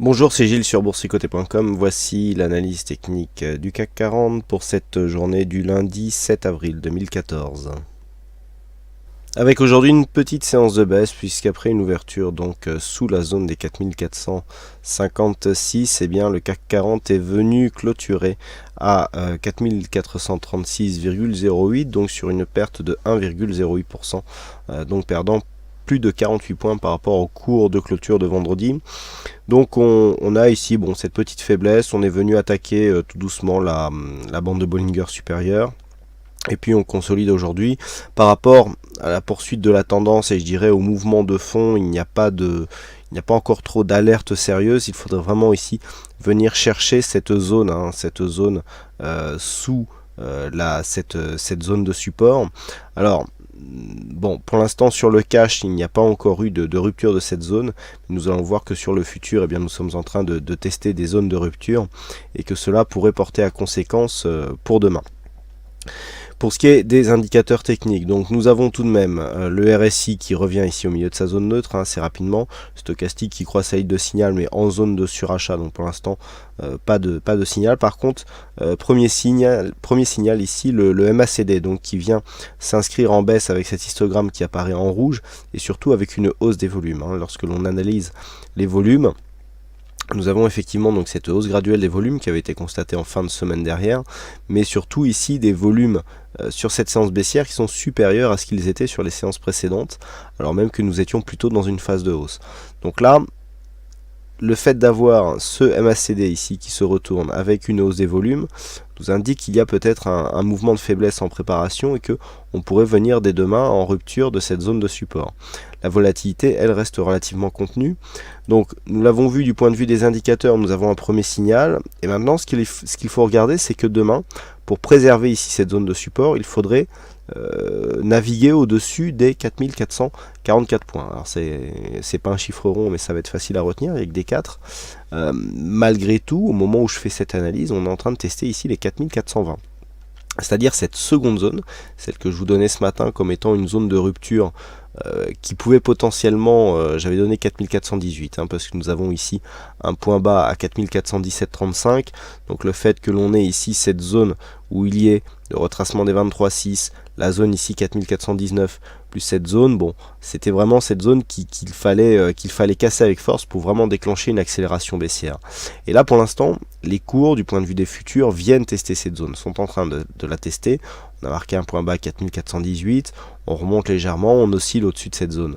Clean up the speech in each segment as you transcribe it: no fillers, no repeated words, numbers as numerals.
Bonjour, c'est Gilles sur boursicoté.com. Voici l'analyse technique du CAC 40 pour cette journée du lundi 7 avril 2014. Avec aujourd'hui une petite séance de baisse puisqu'après une ouverture sous la zone des 4456, le CAC 40 est venu clôturer à 4436,08, donc sur une perte de 1,08%, donc perdant plus de 48 points par rapport au cours de clôture de vendredi. Donc on a ici cette petite faiblesse, on est venu attaquer tout doucement la bande de Bollinger supérieure. Et puis on consolide aujourd'hui par rapport à la poursuite de la tendance et je dirais au mouvement de fond. Il n'y a pas encore trop d'alerte sérieuse. Il faudrait vraiment ici venir chercher cette zone, sous cette zone de support. Alors pour l'instant sur le cash, il n'y a pas encore eu de rupture de cette zone. Nous allons voir que sur le futur, nous sommes en train de tester des zones de rupture et que cela pourrait porter à conséquence pour demain. Pour ce qui est des indicateurs techniques, donc nous avons tout de même le RSI qui revient ici au milieu de sa zone neutre assez rapidement, stochastique qui croise sa ligne de signal mais en zone de surachat, donc pour l'instant pas de signal. Par contre, premier signal ici, le MACD, donc qui vient s'inscrire en baisse avec cet histogramme qui apparaît en rouge et surtout avec une hausse des volumes. Lorsque l'on analyse les volumes, nous avons effectivement donc cette hausse graduelle des volumes qui avait été constatée en fin de semaine dernière, mais surtout ici des volumes sur cette séance baissière qui sont supérieurs à ce qu'ils étaient sur les séances précédentes, alors même que nous étions plutôt dans une phase de hausse. Donc là, le fait d'avoir ce MACD ici qui se retourne avec une hausse des volumes nous indique qu'il y a peut-être un mouvement de faiblesse en préparation et que on pourrait venir dès demain en rupture de cette zone de support. La volatilité, elle, reste relativement contenue. Donc nous l'avons vu du point de vue des indicateurs, nous avons un premier signal. Et maintenant, ce qu'il faut regarder, c'est que demain, pour préserver ici cette zone de support, il faudrait naviguer au-dessus des 4444 points. Alors c'est pas un chiffre rond, mais ça va être facile à retenir avec des 4. Malgré tout, au moment où je fais cette analyse, on est en train de tester ici les 4420. C'est-à-dire cette seconde zone, celle que je vous donnais ce matin comme étant une zone de rupture qui pouvait potentiellement, j'avais donné 4418, parce que nous avons ici un point bas à 4417,35, donc le fait que l'on ait ici cette zone où il y ait le retracement des 23,6, la zone ici 4419, plus cette zone, c'était vraiment cette zone qu'il fallait casser avec force pour vraiment déclencher une accélération baissière. Et là pour l'instant, les cours du point de vue des futurs viennent tester cette zone, sont en train de la tester. On a marqué un point bas à 4418, on remonte légèrement, on oscille au-dessus de cette zone.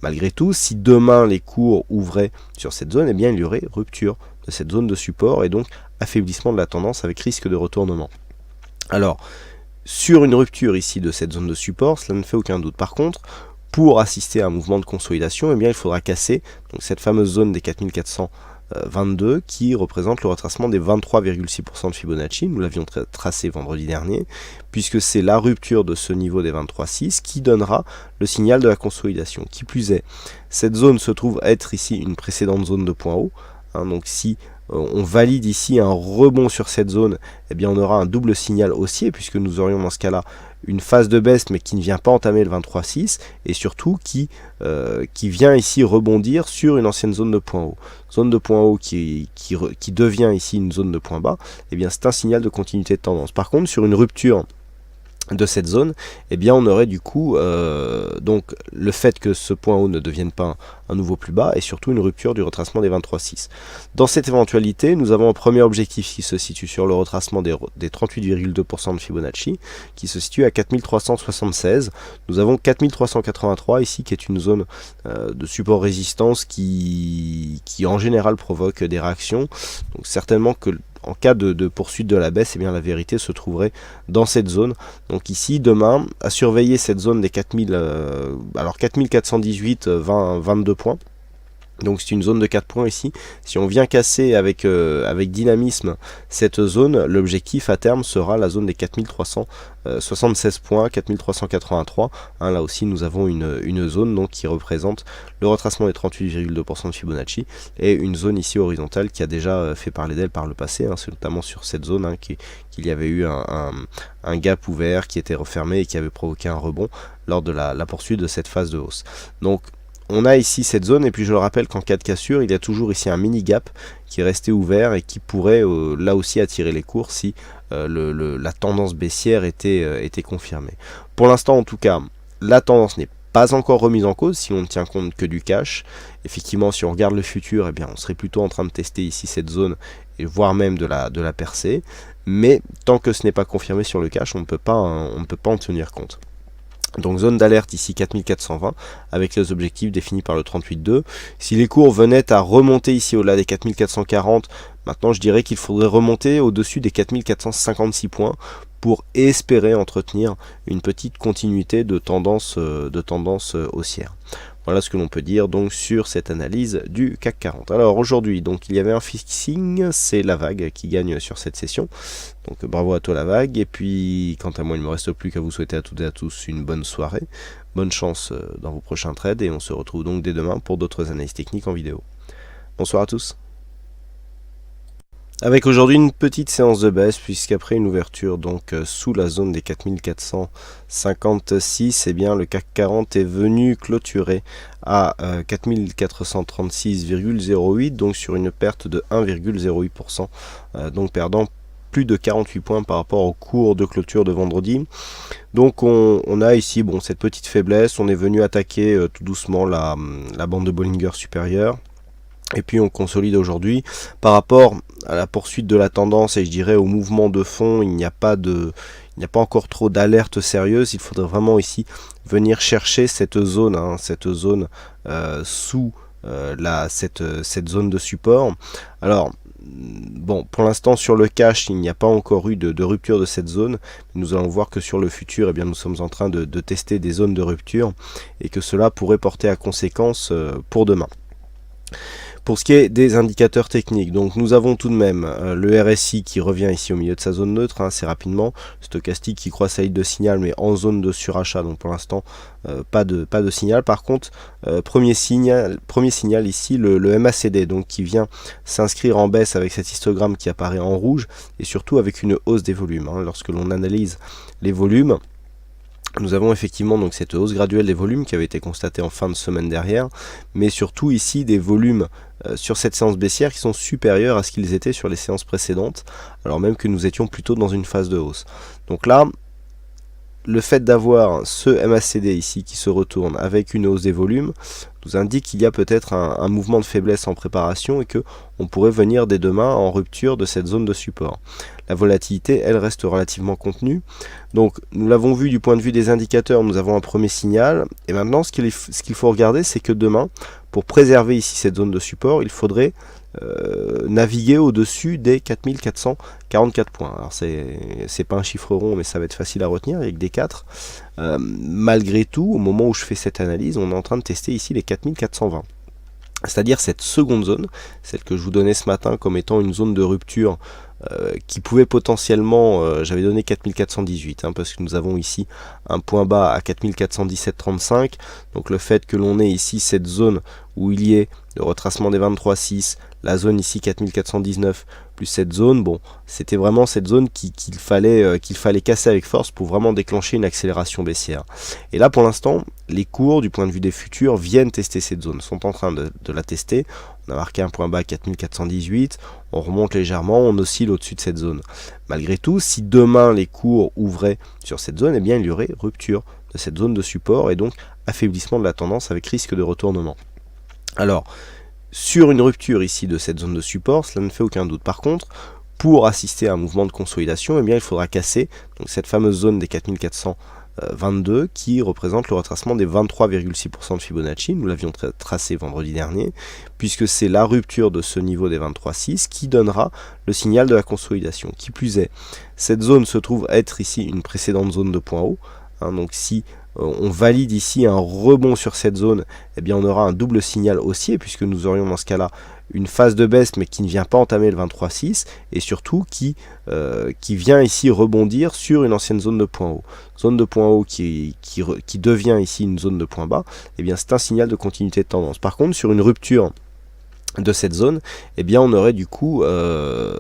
Malgré tout, si demain les cours ouvraient sur cette zone, il y aurait rupture de cette zone de support et donc affaiblissement de la tendance avec risque de retournement. Alors, sur une rupture ici de cette zone de support, cela ne fait aucun doute. Par contre, pour assister à un mouvement de consolidation, il faudra casser donc cette fameuse zone des 4422 qui représente le retracement des 23,6% de Fibonacci. Nous l'avions tracé vendredi dernier, puisque c'est la rupture de ce niveau des 23,6 qui donnera le signal de la consolidation. Qui plus est, cette zone se trouve être ici une précédente zone de point haut. Donc si on valide ici un rebond sur cette zone, on aura un double signal haussier puisque nous aurions dans ce cas-là une phase de baisse mais qui ne vient pas entamer le 23,6 et surtout qui vient ici rebondir sur une ancienne zone de point haut. Zone de point haut qui devient ici une zone de point bas, c'est un signal de continuité de tendance. Par contre, sur une rupture de cette zone, on aurait du coup donc le fait que ce point haut ne devienne pas un nouveau plus bas et surtout une rupture du retracement des 23,6. Dans cette éventualité, nous avons un premier objectif qui se situe sur le retracement des 38,2% de Fibonacci qui se situe à 4376. Nous avons 4383 ici qui est une zone de support résistance qui en général provoque des réactions. Donc certainement que en cas de poursuite de la baisse, la vérité se trouverait dans cette zone. Donc ici, demain, à surveiller cette zone des 4418, 22 points. Donc c'est une zone de 4 points ici. Si on vient casser avec dynamisme cette zone, l'objectif à terme sera la zone des 4376 points, 4383. Là aussi nous avons une zone donc, qui représente le retracement des 38,2% de Fibonacci et une zone ici horizontale qui a déjà fait parler d'elle par le passé. C'est notamment sur cette zone qu'il y avait eu un gap ouvert qui était refermé et qui avait provoqué un rebond lors de la poursuite de cette phase de hausse. Donc on a ici cette zone, et puis je le rappelle qu'en cas de cassure, il y a toujours ici un mini gap qui est resté ouvert et qui pourrait là aussi attirer les cours si la tendance baissière était confirmée. Pour l'instant en tout cas, la tendance n'est pas encore remise en cause si on ne tient compte que du cash. Effectivement, si on regarde le futur, eh bien, on serait plutôt en train de tester ici cette zone et voire même de la percer. Mais tant que ce n'est pas confirmé sur le cash, on ne peut pas en tenir compte. Donc zone d'alerte ici 4420 avec les objectifs définis par le 38.2. Si les cours venaient à remonter ici au-delà des 4440, maintenant je dirais qu'il faudrait remonter au-dessus des 4456 points pour espérer entretenir une petite continuité de tendance haussière. Voilà ce que l'on peut dire donc sur cette analyse du CAC 40. Alors aujourd'hui, donc il y avait un fixing, c'est la vague qui gagne sur cette session. Donc bravo à toi la vague. Et puis quant à moi, il ne me reste plus qu'à vous souhaiter à toutes et à tous une bonne soirée. Bonne chance dans vos prochains trades et on se retrouve donc dès demain pour d'autres analyses techniques en vidéo. Bonsoir à tous. Avec aujourd'hui une petite séance de baisse, puisqu'après une ouverture donc sous la zone des 4456, eh bien le CAC 40 est venu clôturer à 4436,08, donc sur une perte de 1,08%, donc perdant plus de 48 points par rapport au cours de clôture de vendredi. Donc on a ici cette petite faiblesse, on est venu attaquer tout doucement la bande de Bollinger supérieure. Et puis on consolide aujourd'hui par rapport à la poursuite de la tendance et je dirais au mouvement de fond. Il n'y a pas encore trop d'alerte sérieuse. Il faudrait vraiment ici venir chercher cette zone, sous cette zone de support. Alors bon, pour l'instant sur le cash, il n'y a pas encore eu de rupture de cette zone. Nous allons voir que sur le futur, eh bien, nous sommes en train de tester des zones de rupture et que cela pourrait porter à conséquence pour demain. Pour ce qui est des indicateurs techniques, donc nous avons tout de même le RSI qui revient ici au milieu de sa zone neutre assez rapidement, stochastique qui croise sa ligne de signal mais en zone de surachat, donc pour l'instant pas de signal. Par contre, premier signal ici, le MACD, donc qui vient s'inscrire en baisse avec cet histogramme qui apparaît en rouge et surtout avec une hausse des volumes. Lorsque l'on analyse les volumes, nous avons effectivement donc cette hausse graduelle des volumes qui avait été constatée en fin de semaine dernière, mais surtout ici des volumes sur cette séance baissière qui sont supérieurs à ce qu'ils étaient sur les séances précédentes, alors même que nous étions plutôt dans une phase de hausse. Donc là, le fait d'avoir ce MACD ici qui se retourne avec une hausse des volumes nous indique qu'il y a peut-être un mouvement de faiblesse en préparation et que on pourrait venir dès demain en rupture de cette zone de support. La volatilité, elle, reste relativement contenue. Donc nous l'avons vu du point de vue des indicateurs, nous avons un premier signal. Et maintenant, ce qu'il faut regarder, c'est que demain, pour préserver ici cette zone de support, il faudrait naviguer au-dessus des 4444 points. Alors c'est pas un chiffre rond, mais ça va être facile à retenir avec des 4. Malgré tout, au moment où je fais cette analyse, on est en train de tester ici les 4420. C'est-à-dire cette seconde zone, celle que je vous donnais ce matin comme étant une zone de rupture qui pouvait potentiellement, j'avais donné 4418, parce que nous avons ici un point bas à 4417,35, donc le fait que l'on ait ici cette zone où il y ait le retracement des 23,6, la zone ici 4419 plus cette zone, bon, c'était vraiment cette zone qu'il fallait casser avec force pour vraiment déclencher une accélération baissière. Et là pour l'instant, les cours du point de vue des futurs viennent tester cette zone, sont en train de la tester. On a marqué un point bas à 4418, on remonte légèrement, on oscille au-dessus de cette zone. Malgré tout, si demain les cours ouvraient sur cette zone, eh bien il y aurait rupture de cette zone de support et donc affaiblissement de la tendance avec risque de retournement. Alors, sur une rupture ici de cette zone de support, cela ne fait aucun doute. Par contre, pour assister à un mouvement de consolidation, eh bien, il faudra casser donc, cette fameuse zone des 4422 qui représente le retracement des 23,6% de Fibonacci. Nous l'avions tracé vendredi dernier, puisque c'est la rupture de ce niveau des 23,6 qui donnera le signal de la consolidation. Qui plus est, cette zone se trouve être ici une précédente zone de point haut. Donc si on valide ici un rebond sur cette zone, eh bien on aura un double signal haussier puisque nous aurions dans ce cas-là une phase de baisse mais qui ne vient pas entamer le 23,6 et surtout qui vient ici rebondir sur une ancienne zone de point haut. Zone de point haut qui devient ici une zone de point bas, eh bien c'est un signal de continuité de tendance. Par contre sur une rupture de cette zone, eh bien on aurait du coup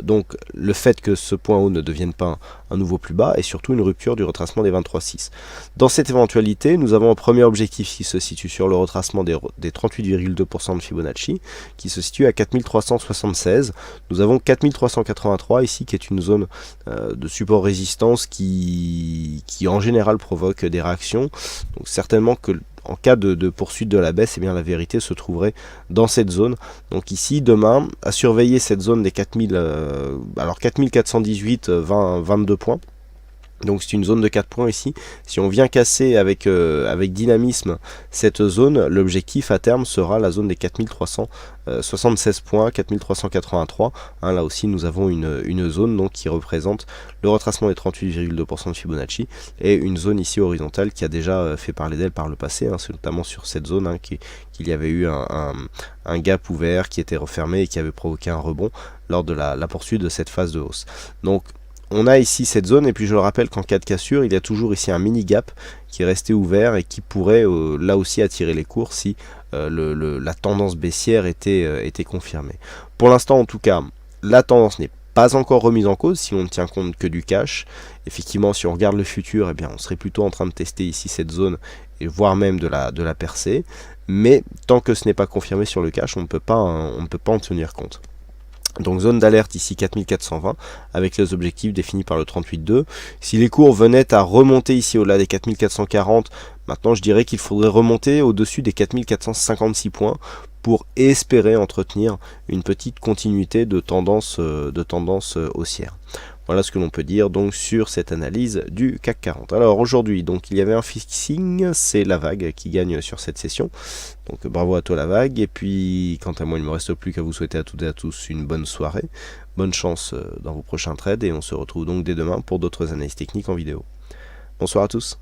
donc le fait que ce point haut ne devienne pas un nouveau plus bas et surtout une rupture du retracement des 23,6. Dans cette éventualité, nous avons un premier objectif qui se situe sur le retracement des 38,2% de Fibonacci, qui se situe à 4376. Nous avons 4383 ici, qui est une zone de support résistance qui en général provoque des réactions. Donc certainement que en cas de poursuite de la baisse, eh bien la vérité se trouverait dans cette zone. Donc ici, demain, à surveiller cette zone des 4418, 22 points. Donc c'est une zone de 4 points ici. Si on vient casser avec dynamisme cette zone, l'objectif à terme sera la zone des 4376 points, 4383. Hein, là aussi nous avons une zone donc, qui représente le retracement des 38,2% de Fibonacci et une zone ici horizontale qui a déjà fait parler d'elle par le passé. Hein, c'est notamment sur cette zone hein, qu'il y avait eu un gap ouvert qui était refermé et qui avait provoqué un rebond lors de la poursuite de cette phase de hausse. Donc on a ici cette zone et puis je le rappelle qu'en cas de cassure il y a toujours ici un mini gap qui est resté ouvert et qui pourrait là aussi attirer les cours si la tendance baissière était confirmée. Pour l'instant en tout cas la tendance n'est pas encore remise en cause si on ne tient compte que du cash. Effectivement si on regarde le futur, eh bien, on serait plutôt en train de tester ici cette zone et voire même de la percer, mais tant que ce n'est pas confirmé sur le cash on ne peut pas en tenir compte. Donc zone d'alerte ici 4420 avec les objectifs définis par le 38.2. Si les cours venaient à remonter ici au-delà des 4440, maintenant je dirais qu'il faudrait remonter au-dessus des 4456 points pour espérer entretenir une petite continuité de tendance haussière. Voilà ce que l'on peut dire donc sur cette analyse du CAC 40. Alors aujourd'hui, donc il y avait un fixing, c'est la vague qui gagne sur cette session. Donc bravo à toi la vague. Et puis quant à moi, il ne me reste plus qu'à vous souhaiter à toutes et à tous une bonne soirée. Bonne chance dans vos prochains trades et on se retrouve donc dès demain pour d'autres analyses techniques en vidéo. Bonsoir à tous.